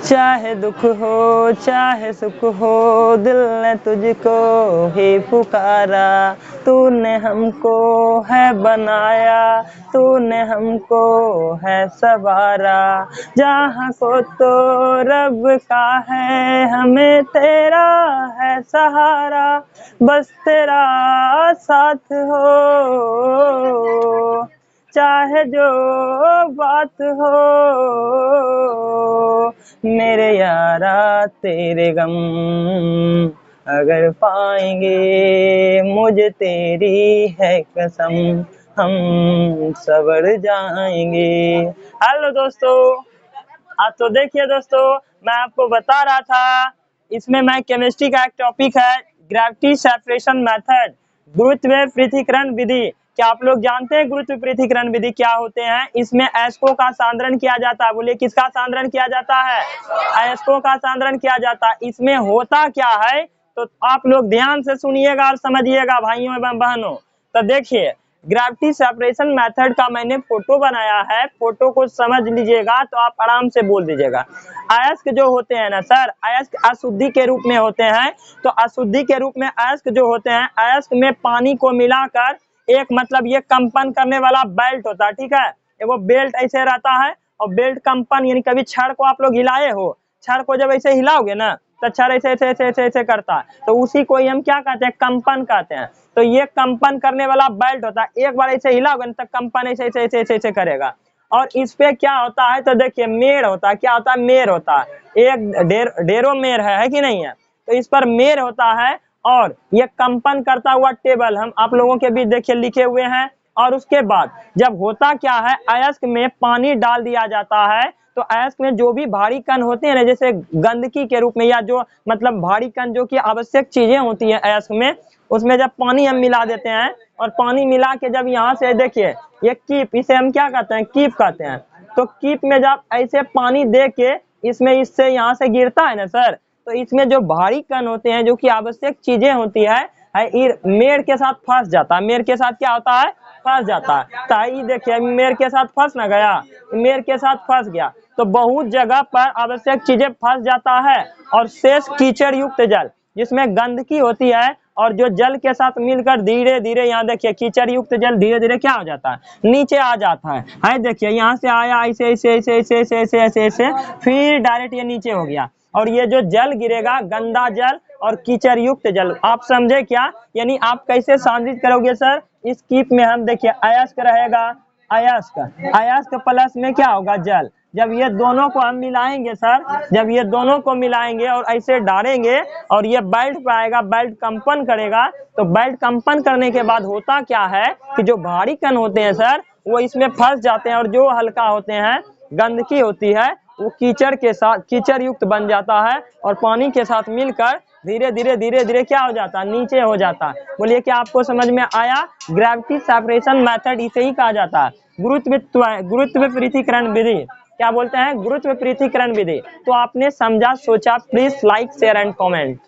चाहे दुख हो चाहे सुख हो, दिल ने तुझको ही पुकारा। तूने हमको है बनाया, तूने हमको है संवारा। जहाँ को तो रब का है, हमें तेरा है सहारा। बस तेरा साथ हो, चाहे जो बात हो। मेरे यारा तेरे गम अगर पाएंगे, मुझे तेरी है कसम, हम सवर जाएंगे। हेलो दोस्तों, आज तो देखिए दोस्तों, मैं आपको बता रहा था, इसमें मैं केमिस्ट्री का एक टॉपिक है ग्रेविटी सेपरेशन मेथड, गुरुत्व पृथक्करण विधि। क्या आप लोग जानते हैं गुरुत्व पृथक्करण विधि क्या होते हैं? इसमें अयस्कों का सांद्रण किया जाता है। बोलिए किसका सांद्रण किया जाता है? अयस्कों का सांद्रण किया जाता है। इसमें होता क्या है तो आप लोग ध्यान से सुनिएगा और समझिएगा भाइयों एवं बहनों। तो देखिए, ग्रेविटी सेपरेशन मेथड का मैंने फोटो बनाया है, फोटो को समझ लीजिएगा तो आप आराम से बोल दीजिएगा। अयस्क जो होते हैं ना सर, अयस्क अशुद्धि के रूप में होते हैं। तो अशुद्धि के रूप में अयस्क जो होते हैं, अयस्क में पानी को मिलाकर एक मतलब ये कंपन करने वाला बेल्ट होता है, ठीक है। वो बेल्ट ऐसे रहता है और बेल्ट कंपन यानी कभी छड़ को आप लोग हिलाए हो, छड़ को जब ऐसे हिलाओगे ना तो छड़ ऐसे ऐसे ऐसे ऐसे ऐसे करता है, तो उसी को हम क्या कहते हैं? कंपन कहते हैं। तो ये कंपन करने वाला बेल्ट होता है। एक बार ऐसे हिलाओगे तो कंपन ऐसे ऐसे ऐसे ऐसे ऐसे करेगा। और इस पे क्या होता है तो देखिए मेड़ होता है। क्या होता है? मेड़ होता है। एक ढेरों मेड़ है कि नहीं है? तो इस पर मेड़ होता है और ये कंपन करता हुआ टेबल हम आप लोगों के बीच देखिए लिखे हुए हैं। और उसके बाद जब होता क्या है, अयस्क में पानी डाल दिया जाता है। तो अयस्क में जो भी भारी कण होते हैं ना, जैसे गंदगी के रूप में या जो मतलब भारी कण जो कि आवश्यक चीजें होती हैं अयस्क में, उसमें जब पानी हम मिला देते हैं और पानी मिला के जब यहाँ से देखिए ये कीप, इसे हम क्या कहते हैं? कीप कहते हैं। तो कीप में जब ऐसे पानी दे के इसमें इससे यहाँ से गिरता है ना सर, तो इसमें जो भारी कण होते हैं जो कि आवश्यक चीजें होती है मेड़ के साथ फंस जाता है। मेड़ के साथ क्या होता है? फंस जाता है। तो ये देखिए मेड़ के साथ फंस ना गया, मेड़ के साथ फंस गया तो बहुत जगह पर आवश्यक चीजें फंस जाता है। और शेष कीचड़ युक्त जल जिसमें गंदगी होती है और जो जल के साथ मिलकर धीरे धीरे यहाँ देखिए कीचड़ युक्त जल धीरे धीरे क्या हो जाता है? नीचे आ जाता है। देखिए यहाँ से आया ऐसे ऐसे ऐसे ऐसे ऐसे ऐसे ऐसे ऐसे फिर डायरेक्ट ये नीचे हो गया। और ये जो जल गिरेगा गंदा जल और कीचड़ युक्त जल, आप समझे क्या? यानी आप कैसे सांद्रित करोगे सर? इस कीप में हम देखिए अयस्क रहेगा, अयस्क प्लस में क्या होगा? जल। जब ये दोनों को हम मिलाएंगे सर, जब ये दोनों को मिलाएंगे और ऐसे डालेंगे और ये बेल्ट पे आएगा, बेल्ट कंपन करेगा। तो बेल्ट कंपन करने के बाद होता क्या है कि जो भारी कण होते हैं सर वो इसमें फंस जाते हैं और जो हल्का होते हैं गंदगी होती है वो कीचड़ के साथ कीचड़ युक्त बन जाता है और पानी के साथ मिलकर धीरे धीरे क्या हो जाता है? नीचे हो जाता है। बोलिए क्या आपको समझ में आया? ग्रेविटी सेपरेशन मेथड इसे ही कहा जाता है गुरुत्व पृथक्करण विधि। क्या बोलते हैं? गुरुत्व पृथक्करण विधि। तो आपने समझा, सोचा? Please like share and comment.